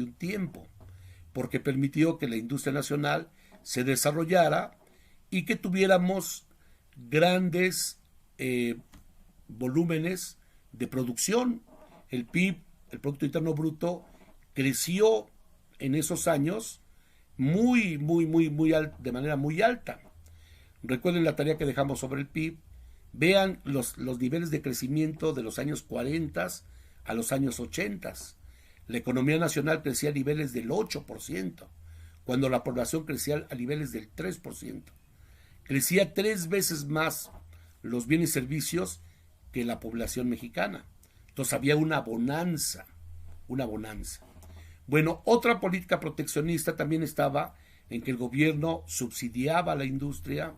un tiempo, porque permitió que la industria nacional se desarrollara y que tuviéramos grandes volúmenes de producción. El PIB, el Producto Interno Bruto, creció en esos años de manera muy alta. Recuerden la tarea que dejamos sobre el PIB. Vean los niveles de crecimiento de los años 40 a los años 80. La economía nacional crecía a niveles del 8%, cuando la población crecía a niveles del 3%. Crecía 3 veces más los bienes y servicios que la población mexicana. Entonces había una bonanza, una bonanza. Bueno, otra política proteccionista también estaba en que el gobierno subsidiaba a la industria,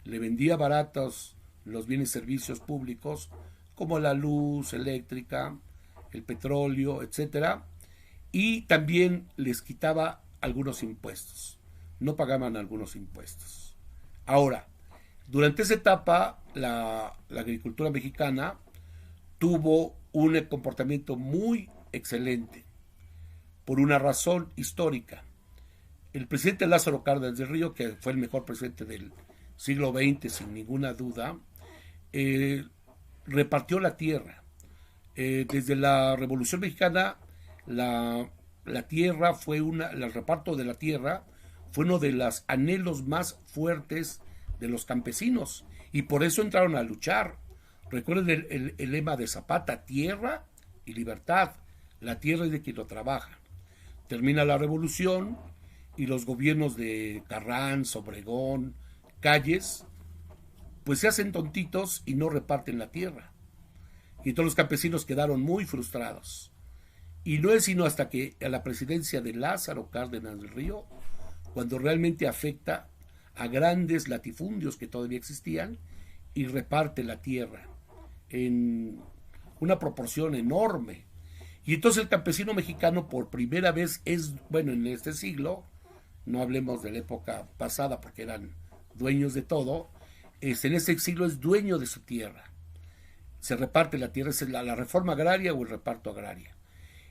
le vendía baratos los bienes y servicios públicos, como la luz eléctrica, el petróleo, etcétera, y también les quitaba algunos impuestos. No pagaban algunos impuestos. Ahora, durante esa etapa, la agricultura mexicana tuvo un comportamiento muy excelente, por una razón histórica. El presidente Lázaro Cárdenas del Río, que fue el mejor presidente del siglo XX sin ninguna duda, repartió la tierra. Desde la Revolución Mexicana, la tierra fue el reparto de la tierra fue uno de los anhelos más fuertes de los campesinos, y por eso entraron a luchar. Recuerden el lema de Zapata: tierra y libertad. La tierra es de quien lo trabaja. Termina la revolución y los gobiernos de Carranza, Obregón, Calles, pues se hacen tontitos y no reparten la tierra. Y todos los campesinos quedaron muy frustrados. Y no es sino hasta que a la presidencia de Lázaro Cárdenas del Río, cuando realmente afecta a grandes latifundios que todavía existían, y reparte la tierra en una proporción enorme. Y entonces el campesino mexicano por primera vez en este siglo, no hablemos de la época pasada porque eran dueños de todo, en este siglo es dueño de su tierra. Se reparte la tierra, es la reforma agraria o el reparto agraria.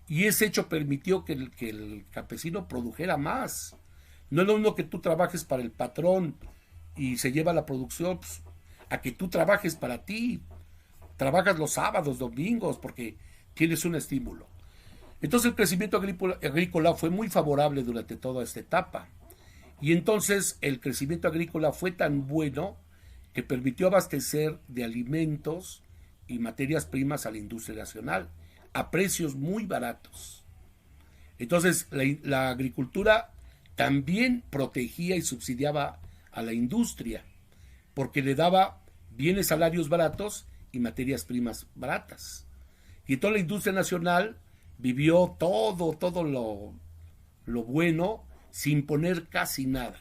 Y ese hecho permitió que el campesino produjera más. No es lo mismo que tú trabajes para el patrón y se lleva la producción, pues, a que tú trabajes para ti. Trabajas los sábados, domingos, porque tienes un estímulo. Entonces el crecimiento agrícola fue muy favorable durante toda esta etapa. Y entonces el crecimiento agrícola fue tan bueno que permitió abastecer de alimentos y materias primas a la industria nacional a precios muy baratos. Entonces la agricultura también protegía y subsidiaba a la industria, porque le daba bienes, salarios baratos y materias primas baratas. Y toda la industria nacional vivió todo lo bueno sin poner casi nada.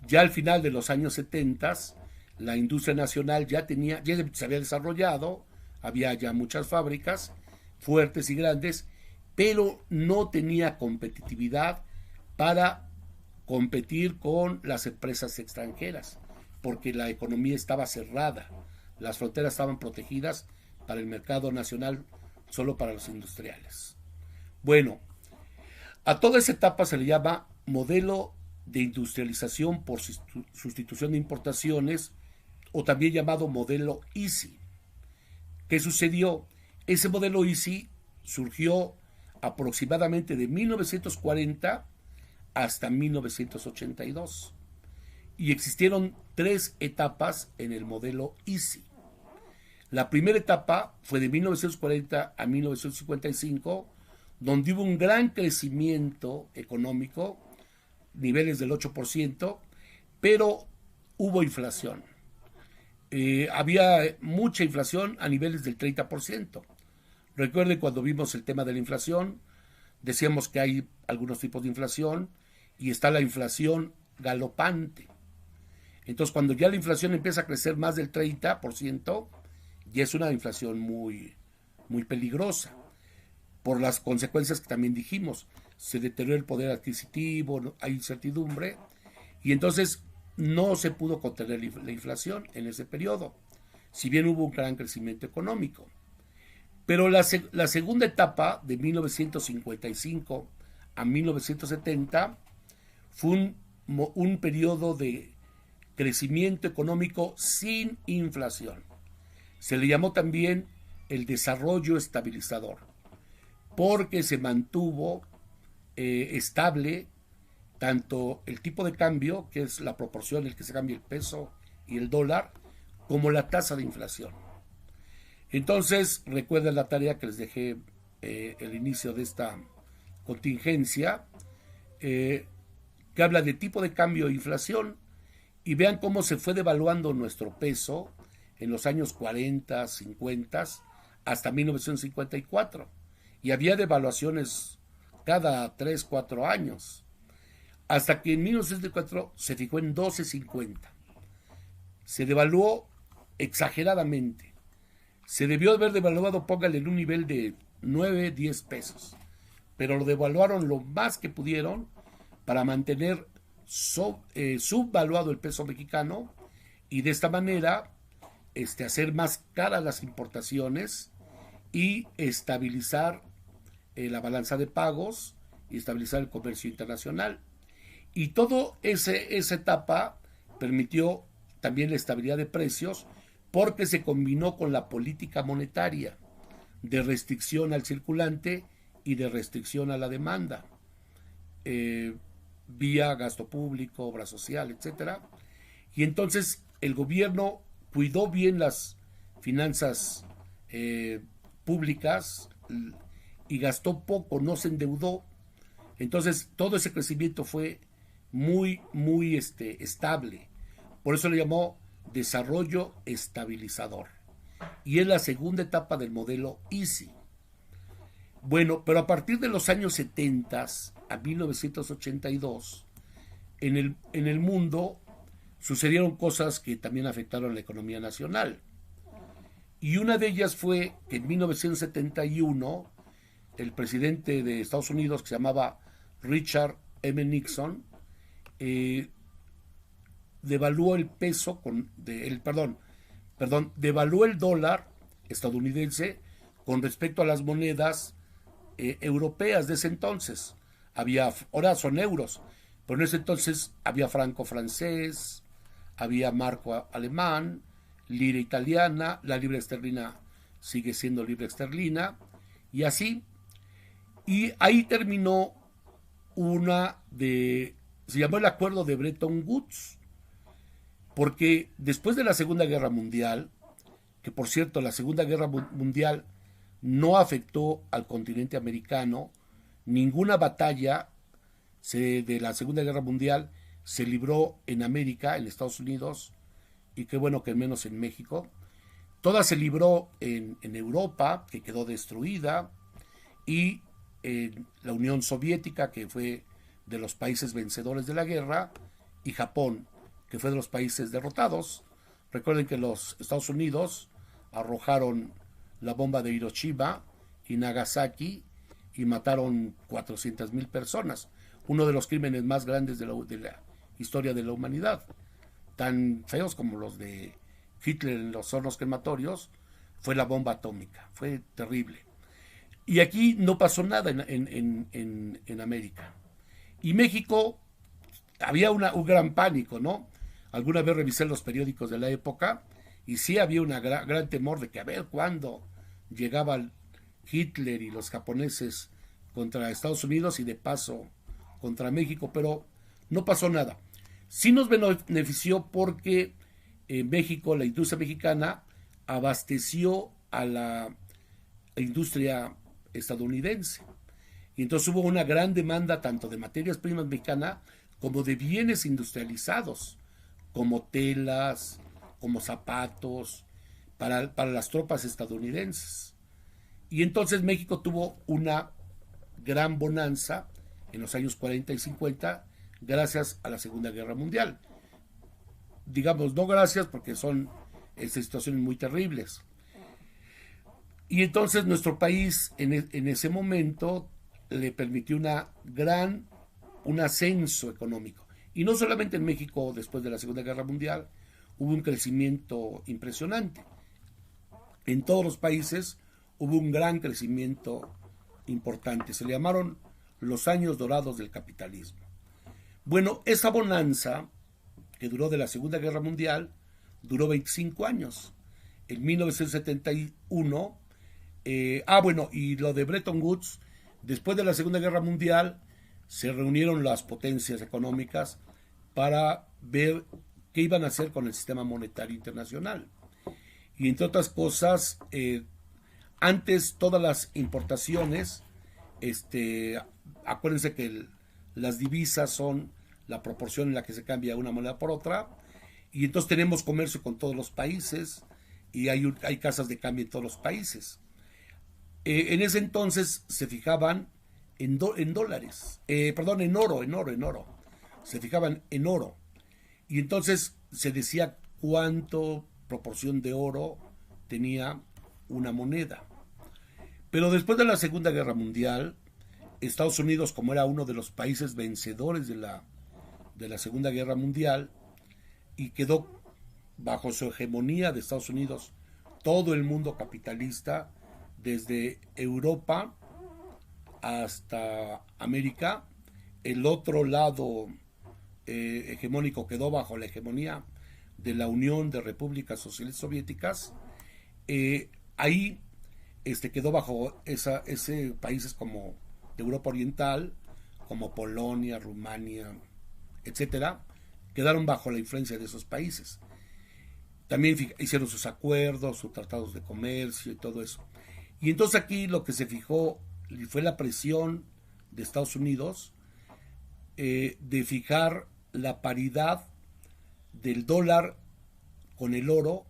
Ya al final de los años 70, la industria nacional ya se había desarrollado, había ya muchas fábricas fuertes y grandes, pero no tenía competitividad para competir con las empresas extranjeras, porque la economía estaba cerrada, las fronteras estaban protegidas para el mercado nacional, solo para los industriales. Bueno, a toda esa etapa se le llama modelo de industrialización por sustitución de importaciones, o también llamado modelo Easy. ¿Qué sucedió? Ese modelo Easy surgió aproximadamente de 1940 hasta 1982. Y existieron 3 etapas en el modelo Easy. La primera etapa fue de 1940 a 1955, donde hubo un gran crecimiento económico, niveles del 8%, pero hubo inflación. Había mucha inflación a niveles del 30%. Recuerden cuando vimos el tema de la inflación, decíamos que hay algunos tipos de inflación y está la inflación galopante. Entonces cuando ya la inflación empieza a crecer más del 30%, ya es una inflación muy peligrosa, por las consecuencias que también dijimos. Se deteriora el poder adquisitivo, hay incertidumbre, y entonces no se pudo contener la inflación en ese periodo, si bien hubo un gran crecimiento económico. Pero la segunda etapa, de 1955 a 1970 fue un periodo de crecimiento económico sin inflación. Se le llamó también el desarrollo estabilizador, porque se mantuvo estable tanto el tipo de cambio, que es la proporción en el que se cambia el peso y el dólar, como la tasa de inflación. Entonces, recuerden la tarea que les dejé el inicio de esta contingencia, que habla de tipo de cambio e inflación, y vean cómo se fue devaluando nuestro peso en los años 40, 50, hasta 1954. Y había devaluaciones cada 3, 4 años. Hasta que en 1954 se fijó en 12.50. Se devaluó exageradamente. Se debió haber devaluado, póngale, en un nivel de 9, 10 pesos. Pero lo devaluaron lo más que pudieron para mantener subvaluado el peso mexicano y de esta manera hacer más caras las importaciones y estabilizar la balanza de pagos y estabilizar el comercio internacional. Y toda esa etapa permitió también la estabilidad de precios porque se combinó con la política monetaria de restricción al circulante y de restricción a la demanda, vía gasto público, obra social, etcétera. Y entonces el gobierno cuidó bien las finanzas públicas y gastó poco, no se endeudó. Entonces todo ese crecimiento fue muy, muy estable. Por eso le llamó desarrollo estabilizador. Y es la segunda etapa del modelo Easy. Bueno, pero a partir de los años 70 a 1982, en el mundo sucedieron cosas que también afectaron la economía nacional. Y una de ellas fue que en 1971, el presidente de Estados Unidos, que se llamaba Richard M. Nixon, devaluó el peso devaluó el dólar estadounidense con respecto a las monedas europeas de ese entonces. Ahora son euros, pero en ese entonces había franco francés, había marco alemán, lira italiana, la libra esterlina sigue siendo libra esterlina, y así. Y ahí terminó se llamó el acuerdo de Bretton Woods, porque después de la Segunda Guerra Mundial, que por cierto la Segunda Guerra Mundial no afectó al continente americano, ninguna batalla de la Segunda Guerra Mundial se libró en América, en Estados Unidos, y qué bueno que menos en México. Toda se libró en Europa, que quedó destruida, y en la Unión Soviética, que fue de los países vencedores de la guerra, y Japón, que fue de los países derrotados. Recuerden que los Estados Unidos arrojaron la bomba de Hiroshima y Nagasaki y mataron 400,000 personas. Uno de los crímenes más grandes de la historia de la humanidad. Tan feos como los de Hitler en los hornos crematorios, fue la bomba atómica. Fue terrible. Y aquí no pasó nada en América. Y México, había un gran pánico, ¿no? Alguna vez revisé los periódicos de la época y sí había un gran temor de que a ver cuándo llegaba Hitler y los japoneses contra Estados Unidos y de paso contra México, pero no pasó nada. Sí nos benefició porque México, la industria mexicana, abasteció a la industria estadounidense. Y entonces hubo una gran demanda tanto de materias primas mexicanas como de bienes industrializados, como telas, como zapatos, para las tropas estadounidenses. Y entonces México tuvo una gran bonanza en los años 40 y 50 gracias a la Segunda Guerra Mundial. Digamos, no gracias porque son situaciones muy terribles. Y entonces nuestro país en ese momento le permitió un ascenso económico. Y no solamente en México después de la Segunda Guerra Mundial, hubo un crecimiento impresionante. En todos los países hubo un gran crecimiento importante. Se le llamaron los años dorados del capitalismo. Bueno, esa bonanza, que duró de la Segunda Guerra Mundial, duró 25 años. En 1971, y lo de Bretton Woods, después de la Segunda Guerra Mundial, se reunieron las potencias económicas para ver qué iban a hacer con el sistema monetario internacional. Y entre otras cosas, antes todas las importaciones, acuérdense que las divisas son la proporción en la que se cambia una moneda por otra, y entonces tenemos comercio con todos los países, y hay casas de cambio en todos los países. En ese entonces se fijaban en dólares, en oro. Se fijaban en oro. Y entonces se decía cuánto proporción de oro tenía una moneda. Pero después de la Segunda Guerra Mundial, Estados Unidos, como era uno de los países vencedores de la Segunda Guerra Mundial, y quedó bajo su hegemonía de Estados Unidos todo el mundo capitalista, desde Europa hasta América. El otro lado hegemónico quedó bajo la hegemonía de la Unión de Repúblicas Socialistas Soviéticas. Ahí quedó bajo ese países como de Europa Oriental, como Polonia, Rumania, etcétera, quedaron bajo la influencia de esos países. También hicieron sus acuerdos, sus tratados de comercio y todo eso. Y entonces aquí lo que se fijó fue la presión de Estados Unidos de fijar la paridad del dólar con el oro,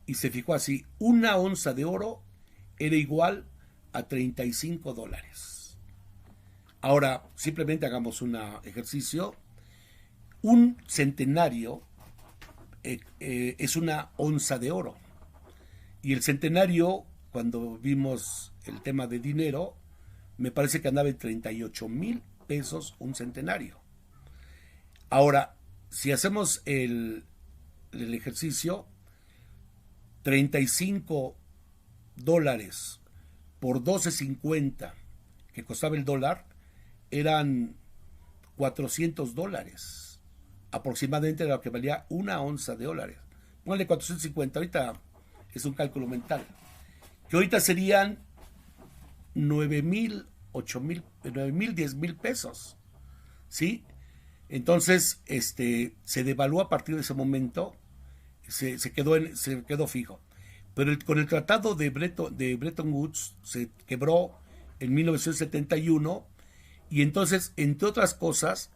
y se fijó así: una onza de oro era igual a $35. Ahora, simplemente hagamos un ejercicio. Un centenario es una onza de oro. Y el centenario, cuando vimos el tema de dinero, me parece que andaba en 38,000 pesos un centenario. Ahora, si hacemos el ejercicio, $35 por 12.50 que costaba el dólar, eran $400. Aproximadamente era lo que valía una onza de dólares. Póngale 450, ahorita es un cálculo mental. Que ahorita serían 9,000, 8,000, 9,000, 10,000 pesos. ¿Sí? Entonces, se devaluó a partir de ese momento, se quedó fijo. Pero con el tratado de Bretton Woods se quebró en 1971, y entonces, entre otras cosas,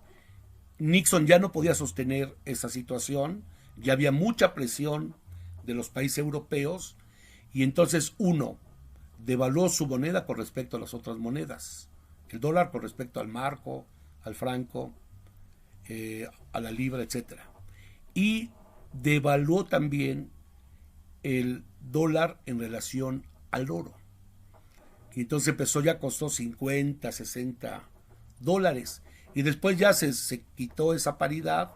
Nixon ya no podía sostener esa situación, ya había mucha presión de los países europeos, y entonces devaluó su moneda con respecto a las otras monedas, el dólar con respecto al marco, al franco, a la libra, etcétera, y devaluó también el dólar en relación al oro, y entonces costó 50, 60 dólares, y después ya se quitó esa paridad,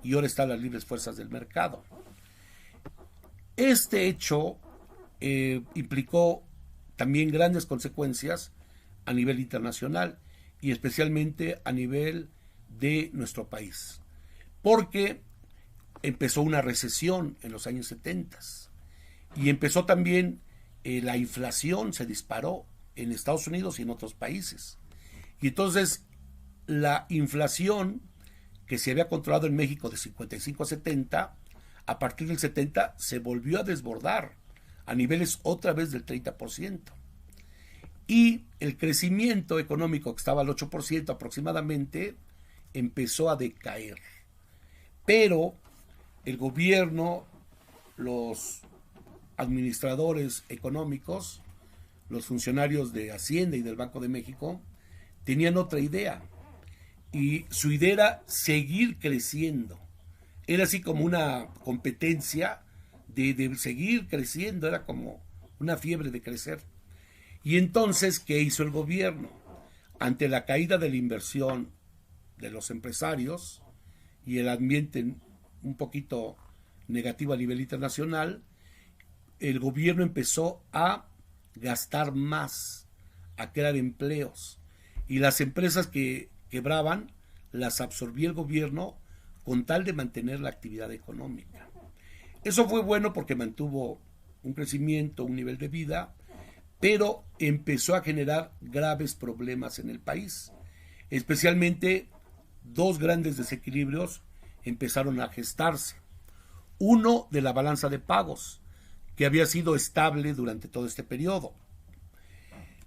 y ahora están las libres fuerzas del mercado. Este hecho implicó también grandes consecuencias a nivel internacional, y especialmente a nivel de nuestro país, porque empezó una recesión en los años 70, y empezó también la inflación, se disparó en Estados Unidos y en otros países, y entonces la inflación que se había controlado en México de 55 a 70, a partir del 70 se volvió a desbordar a niveles otra vez del 30%. Y el crecimiento económico, que estaba al 8% aproximadamente, empezó a decaer. Pero el gobierno, los administradores económicos, los funcionarios de Hacienda y del Banco de México, tenían otra idea. Y su idea era seguir creciendo. Era así como una competencia de seguir creciendo, era como una fiebre de crecer. Y entonces, ¿qué hizo el gobierno? Ante la caída de la inversión de los empresarios y el ambiente un poquito negativo a nivel internacional, el gobierno empezó a gastar más, a crear empleos. y las empresas que quebraban las absorbía el gobierno con tal de mantener la actividad económica. Eso fue bueno porque mantuvo un crecimiento, un nivel de vida, pero empezó a generar graves problemas en el país. Especialmente dos grandes desequilibrios empezaron a gestarse. Uno de la balanza de pagos, que había sido estable durante todo este periodo.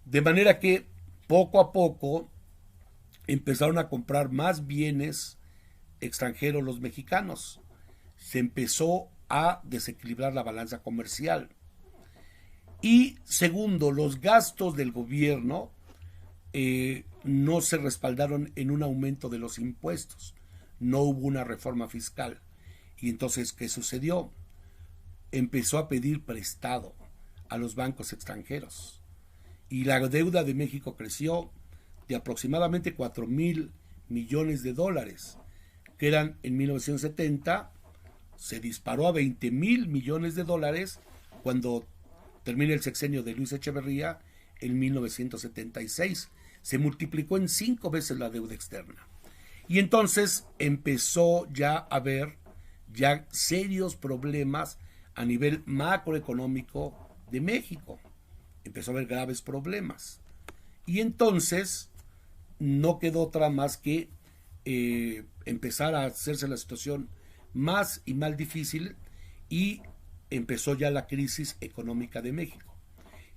De manera que poco a poco empezaron a comprar más bienes extranjeros los mexicanos. Se empezó a desequilibrar la balanza comercial. Y segundo, los gastos del gobierno no se respaldaron en un aumento de los impuestos. No hubo una reforma fiscal. Y entonces, ¿qué sucedió? Empezó a pedir prestado a los bancos extranjeros. Y la deuda de México creció de aproximadamente 4,000 millones de dólares, que eran en 1970, se disparó a 20,000 millones de dólares cuando termina el sexenio de Luis Echeverría en 1976. Se multiplicó en 5 veces la deuda externa. Y entonces empezó ya a haber ya serios problemas a nivel macroeconómico de México. Empezó a haber graves problemas. Y entonces no quedó otra más que empezar a hacerse la situación más y más difícil, y empezó ya la crisis económica de México.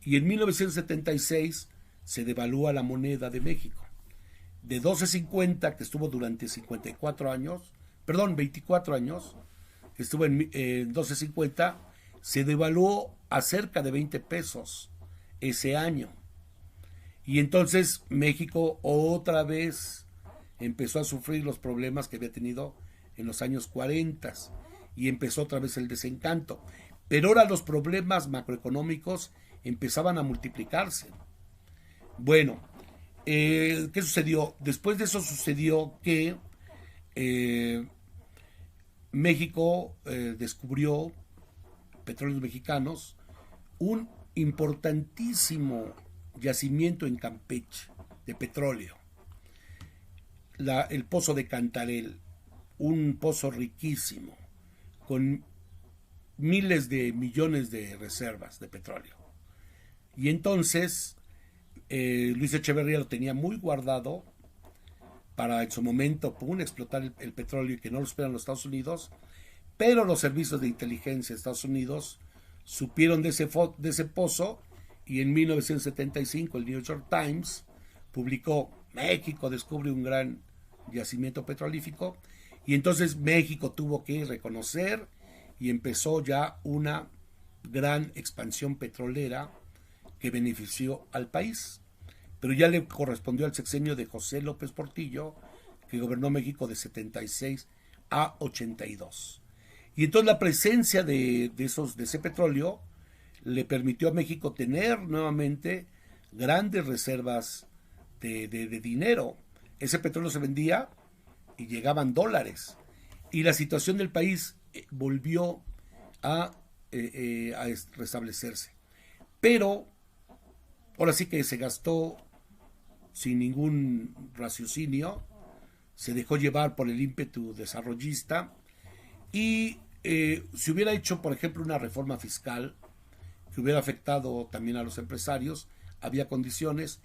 Y en 1976 se devalúa la moneda de México. De 12.50, que estuvo durante 24 años, que estuvo en 12.50, se devaluó a cerca de 20 pesos ese año. Y entonces México otra vez empezó a sufrir los problemas que había tenido en los años 40 y empezó otra vez el desencanto. Pero ahora los problemas macroeconómicos empezaban a multiplicarse. Bueno, ¿qué sucedió? Después de eso sucedió que México descubrió, Petróleos Mexicanos, un importantísimo yacimiento en Campeche de petróleo. El pozo de Cantarell, un pozo riquísimo, con miles de millones de reservas de petróleo. Y entonces Luis Echeverría lo tenía muy guardado para en su momento explotar el petróleo y que no lo esperan los Estados Unidos, pero los servicios de inteligencia de Estados Unidos supieron de ese pozo, y en 1975 el New York Times publicó: México descubre un gran yacimiento petrolífico. Y entonces México tuvo que reconocer y empezó ya una gran expansión petrolera que benefició al país. Pero ya le correspondió al sexenio de José López Portillo, que gobernó México de 76 a 82. Y entonces la presencia de ese petróleo le permitió a México tener nuevamente grandes reservas de dinero. Ese petróleo se vendía y llegaban dólares. Y la situación del país volvió a restablecerse. Pero ahora sí que se gastó sin ningún raciocinio, se dejó llevar por el ímpetu desarrollista, y si hubiera hecho, por ejemplo, una reforma fiscal que hubiera afectado también a los empresarios, había condiciones,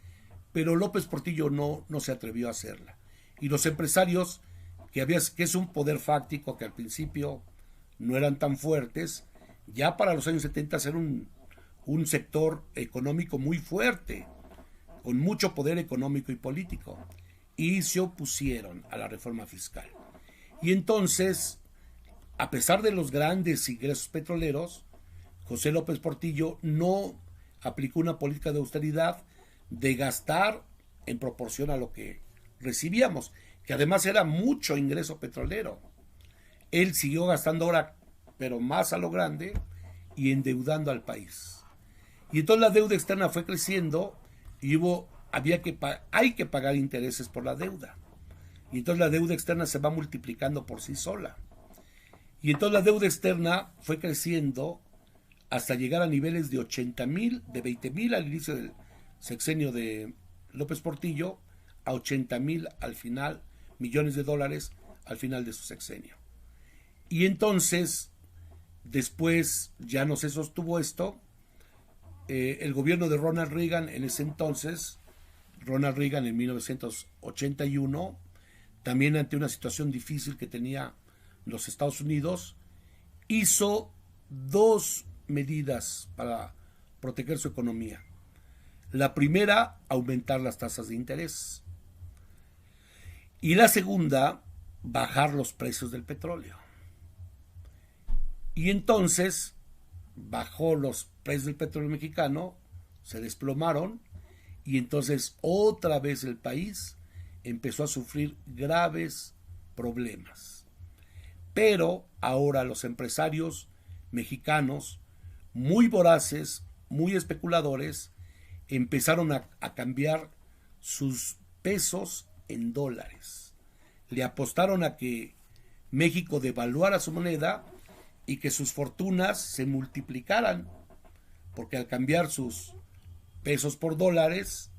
pero López Portillo no se atrevió a hacerla. Y los empresarios, que es un poder fáctico que al principio no eran tan fuertes, ya para los años 70 era un sector económico muy fuerte, con mucho poder económico y político, y se opusieron a la reforma fiscal. Y entonces, a pesar de los grandes ingresos petroleros, José López Portillo no aplicó una política de austeridad, de gastar en proporción a lo que recibíamos, que además era mucho ingreso petrolero. Él siguió gastando ahora, pero más a lo grande, y endeudando al país. Y entonces la deuda externa fue creciendo y hay que pagar intereses por la deuda. Y entonces la deuda externa se va multiplicando por sí sola. Y entonces la deuda externa fue creciendo hasta llegar a niveles de 80,000, de 20,000 al inicio del sexenio de López Portillo, a 80,000 al final, millones de dólares al final de su sexenio. Y entonces, después ya no se sostuvo esto. El gobierno de Ronald Reagan en ese entonces, Ronald Reagan en 1981, también ante una situación difícil que tenía los Estados Unidos, hizo dos medidas para proteger su economía. La primera, aumentar las tasas de interés. Y la segunda, bajar los precios del petróleo. Y entonces bajó los precios del petróleo mexicano, se desplomaron, y entonces otra vez el país empezó a sufrir graves problemas. Pero ahora los empresarios mexicanos, muy voraces, muy especuladores, empezaron a cambiar sus pesos en dólares. Le apostaron a que México devaluara su moneda y que sus fortunas se multiplicaran, porque al cambiar sus pesos por dólares,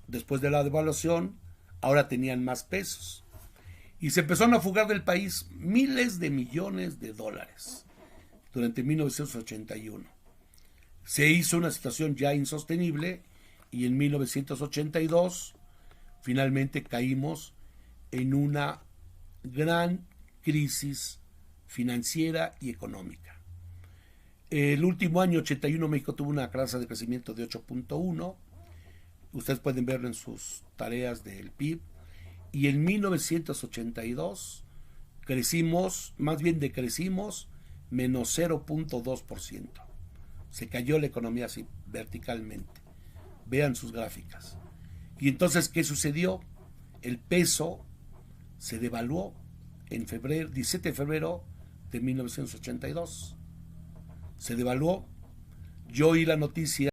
después de la devaluación, ahora tenían más pesos. Y se empezaron a fugar del país miles de millones de dólares durante 1981. Se hizo una situación ya insostenible y en 1982 finalmente caímos en una gran crisis financiera y económica. El último año, 81, México tuvo una tasa de crecimiento de 8.1. Ustedes pueden verlo en sus tareas del PIB. Y en 1982 crecimos, más bien decrecimos, menos 0.2%. Se cayó la economía así, verticalmente. Vean sus gráficas. Y entonces, ¿qué sucedió? El peso se devaluó en febrero, 17 de febrero de 1982. Se devaluó. Yo oí la noticia